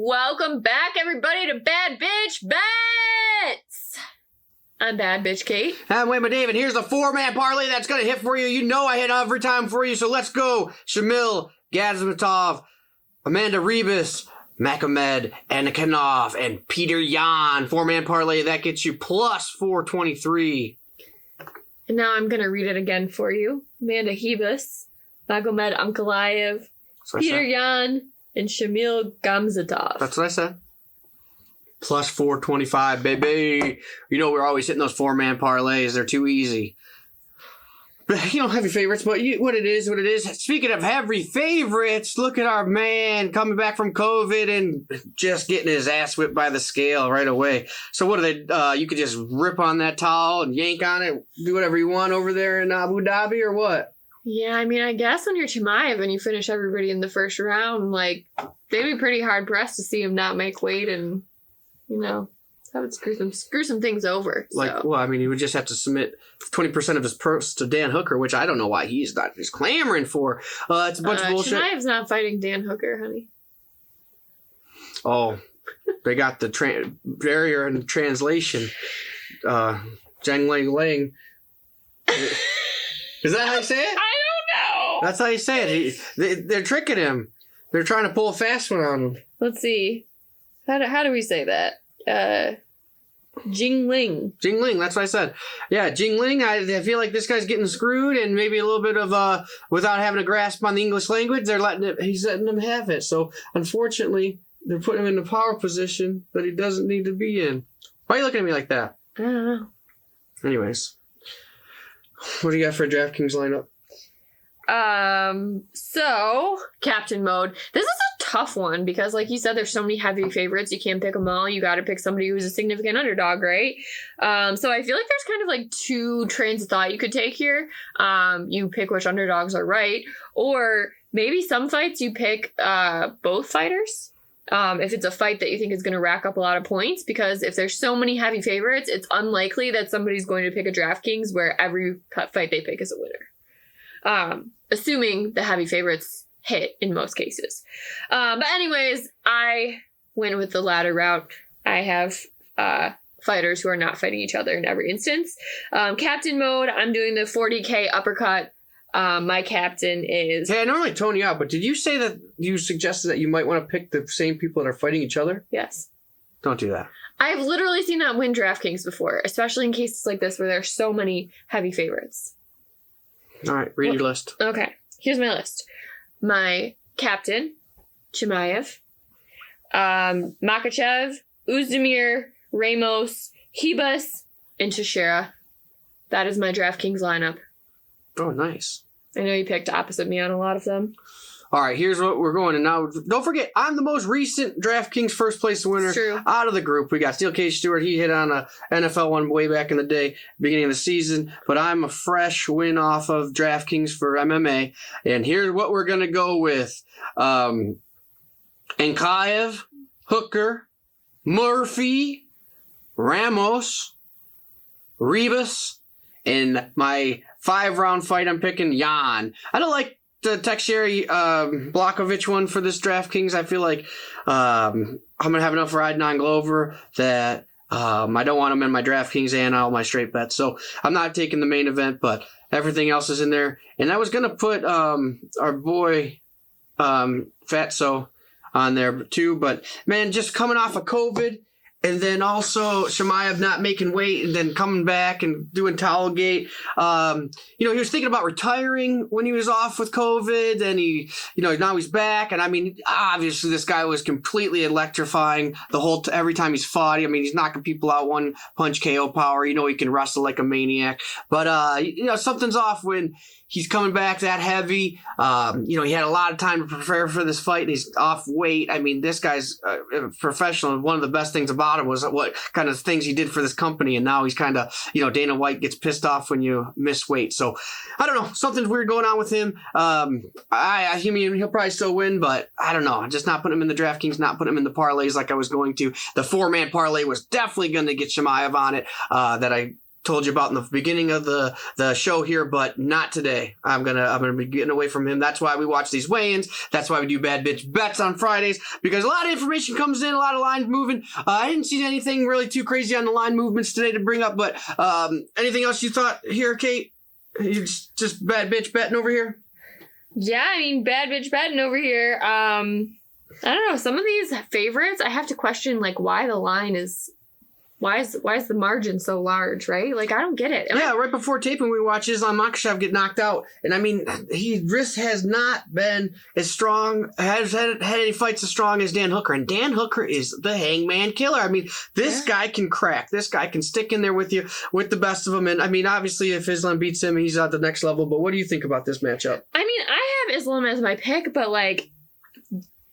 Welcome back, everybody, to Bad Bitch Bets. I'm Bad Bitch Kate. I'm Wayman David. Here's the four-man parlay that's going to hit for you. You know I hit every time for you, so let's go. Shamil, Gazmatov, Amanda Rebus, Makomed, Anakinov, and Petr Yan. Four-man parlay, that gets you plus 423. And now I'm going to read it again for you. Amanda Rebus, Makomed Ankalaev, Petr Yan, and Shamil Gamzatov. That's what I said. Plus 425, baby. You know we're always hitting those four-man parlays. They're too easy. But you don't have your favorites, but what it is. Speaking of heavy favorites, look at our man coming back from COVID and just getting his ass whipped by the scale right away. So what are they? You could just rip on that towel and yank on it, do whatever you want over there in Abu Dhabi, or what? Yeah, I mean, I guess when you're Chimaev and you finish everybody in the first round, like, they'd be pretty hard-pressed to see him not make weight and, you know, that would screw some things over. Like, well, I mean, he would just have to submit 20% of his purse to Dan Hooker, which I don't know why he's clamoring for. It's a bunch of bullshit. Chimaev's not fighting Dan Hooker, honey. Oh, they got the barrier in translation. Zhang Lang. Is that how you say it? I don't know. That's how you say it. They're tricking him. They're trying to pull a fast one on him. Let's see. How do we say that? Jingling. Jingling, that's what I said. Yeah, Jingling, I feel like this guy's getting screwed and maybe a little bit of, without having a grasp on the English language, he's letting him have it. So, unfortunately, they're putting him in the power position that he doesn't need to be in. Why are you looking at me like that? I don't know. Anyways. What do you got for a DraftKings lineup? So, Captain Mode. This is a tough one because, like you said, there's so many heavy favorites. You can't pick them all. You got to pick somebody who's a significant underdog, right? So I feel like there's kind of like two trains of thought you could take here. You pick which underdogs are right, or maybe some fights you pick both fighters. If it's a fight that you think is going to rack up a lot of points, because if there's so many heavy favorites, it's unlikely that somebody's going to pick a DraftKings where every fight they pick is a winner. Assuming the heavy favorites hit in most cases. But anyways, I went with the latter route. I have fighters who are not fighting each other in every instance. Captain Mode, I'm doing the 40K uppercut. My captain is... Hey, I normally tone you out, but did you say that you suggested that you might want to pick the same people that are fighting each other? Yes. Don't do that. I've literally seen that win DraftKings before, especially in cases like this where there are so many heavy favorites. All right, read your list. Okay, here's my list. My captain, Chimaev, Makhachev, Uzdemir, Ramos, Rebus, and Teixeira. That is my DraftKings lineup. Oh, nice. I know you picked opposite me on a lot of them. All right, here's what we're going. And now, don't forget, I'm the most recent DraftKings first place winner out of the group. We got Steel Cage Stewart. He hit on a NFL one way back in the day, beginning of the season. But I'm a fresh win off of DraftKings for MMA. And here's what we're going to go with. Ankalaev, Hooker, Murphy, Ramos, Rebus, and my 5-round fight, I'm picking Yan. I don't like the Teixeira Blachowicz one for this DraftKings. I feel like I'm going to have enough riding on Glover that I don't want him in my DraftKings and all my straight bets. So I'm not taking the main event, but everything else is in there. And I was going to put our boy Fatso on there too. But, man, just coming off of COVID, and then also Chimaev not making weight and then coming back and doing Towelgate. He was thinking about retiring when he was off with COVID, and now he's back. And I mean, obviously this guy was completely electrifying every time he's fought. I mean, he's knocking people out one punch KO power. He can wrestle like a maniac. But, something's off when he's coming back that heavy. He had a lot of time to prepare for this fight, and he's off weight. I mean, this guy's a professional. One of the best things about him was what kind of things he did for this company, and now he's kind of, Dana White gets pissed off when you miss weight. So, I don't know. Something's weird going on with him. I mean, he'll probably still win, but I don't know. Just not putting him in the DraftKings, not putting him in the parlays like I was going to. The 4-man parlay was definitely going to get Chimaev on it, that I told you about in the beginning of the show here, but not today. I'm gonna be getting away from him. That's why we watch these weigh-ins. That's why we do Bad Bitch Bets on Fridays, because a lot of information comes in, a lot of lines moving. I didn't see anything really too crazy on the line movements today to bring up, but anything else you thought here, Kate? You just Bad Bitch Betting over here? Yeah, I mean, Bad Bitch Betting over here. I don't know. Some of these favorites, I have to question, like, why the line is... Why is the margin so large, right? Like, I don't get it. Right before taping, we watched Islam Makhachev get knocked out. And, I mean, his wrist has not been as strong, has had any fights as strong as Dan Hooker. And Dan Hooker is the hangman killer. I mean, this guy can crack. This guy can stick in there with you, with the best of them. And, I mean, obviously, if Islam beats him, he's at the next level. But what do you think about this matchup? I mean, I have Islam as my pick, but, like...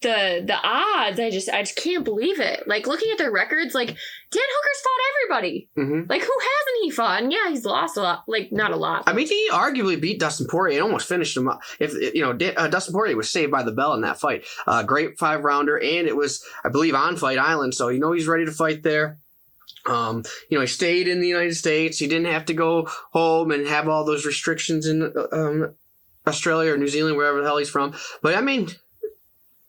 The odds, I just can't believe it. Like, looking at their records, like, Dan Hooker's fought everybody. Mm-hmm. Like, who hasn't he fought? And yeah, he's lost a lot. Like, not a lot. I mean, he arguably beat Dustin Poirier and almost finished him up. Dustin Poirier was saved by the bell in that fight. Great 5-rounder, and it was, I believe, on Fight Island, so he's ready to fight there. He stayed in the United States. He didn't have to go home and have all those restrictions in Australia or New Zealand, wherever the hell he's from. But, I mean...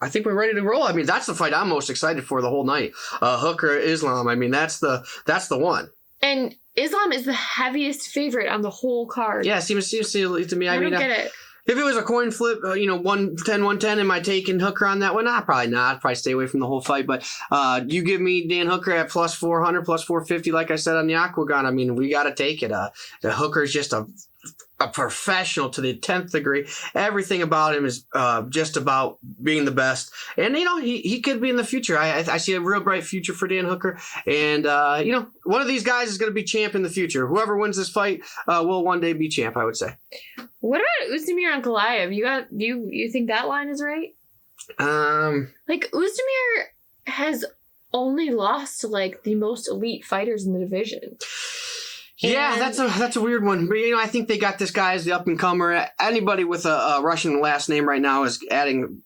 I think we're ready to roll. I mean, that's the fight I'm most excited for the whole night. Hooker, Islam. I mean, that's the one. And Islam is the heaviest favorite on the whole card. Yeah, seems to me. I don't get it. If it was a coin flip, 110, am I taking Hooker on that one? Nah, probably not. I'd probably stay away from the whole fight. But you give me Dan Hooker at plus 400, plus 450, like I said on the Aquagon. I mean, we got to take it. The Hooker's just a professional to the 10th degree. Everything about him is just about being the best. And, he could be in the future. I see a real bright future for Dan Hooker. And, one of these guys is going to be champ in the future. Whoever wins this fight will one day be champ, I would say. What about Ozdemir Ankalaev? You think that line is right? Like, Ozdemir has only lost to, like, the most elite fighters in the division. Yeah, that's a weird one. But, I think they got this guy as the up-and-comer. Anybody with a Russian last name right now is adding,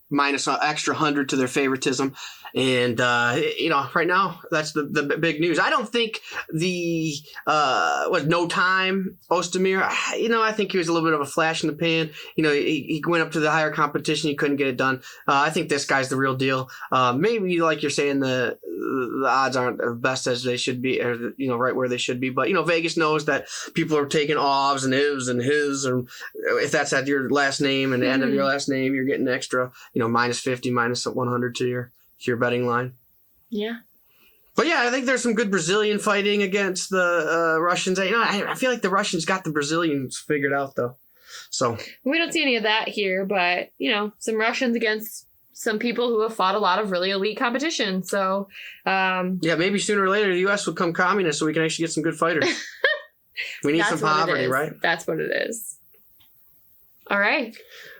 minus an extra 100 to their favoritism. And, right now, that's the big news. I don't think the, no time, Ozdemir, I think he was a little bit of a flash in the pan. He went up to the higher competition. He couldn't get it done. I think this guy's the real deal. Maybe, like you're saying, the odds aren't the best as they should be, or, right where they should be. But, Vegas knows that people are taking ovs and ifs and his, or if that's at your last name and the end of your last name, you're getting extra, minus 50, minus 100 to your betting line. Yeah. But yeah, I think there's some good Brazilian fighting against the Russians. I feel like the Russians got the Brazilians figured out though. So we don't see any of that here, but some Russians against some people who have fought a lot of really elite competition. So, yeah, maybe sooner or later the U.S. will become communist so we can actually get some good fighters. We need some poverty, right? That's what it is. All right.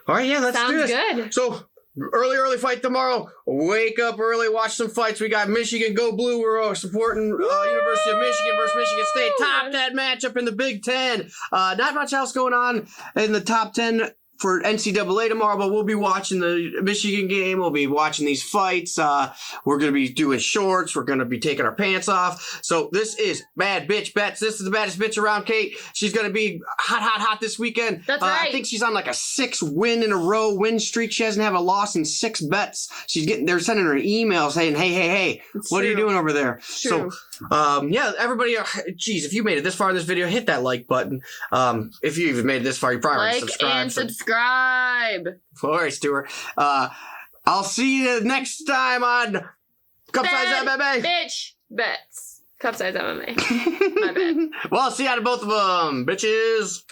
Yeah, let's do this. Sounds good. So, early fight tomorrow. Wake up early, watch some fights. We got Michigan, go blue. We're supporting University of Michigan versus Michigan State. Top 10 matchup in the Big Ten. Not much else going on in the top 10 for NCAA tomorrow, but we'll be watching the Michigan game. We'll be watching these fights. We're going to be doing shorts. We're going to be taking our pants off. So this is Bad Bitch Bets. This is the baddest bitch around, Kate. She's going to be hot this weekend. That's right. I think she's on like a 6 win in a row win streak. She hasn't had a loss in 6 bets. They're sending her emails saying, hey, what are you doing over there? True. So, everybody, if you made it this far in this video, hit that like button. If you even made it this far, you probably subscribe. All right, Stuart. I'll see you next time on Cup Size MMA. Bitch Bets. Cup Size MMA. My bad. Well, I'll see you out of both of them, bitches.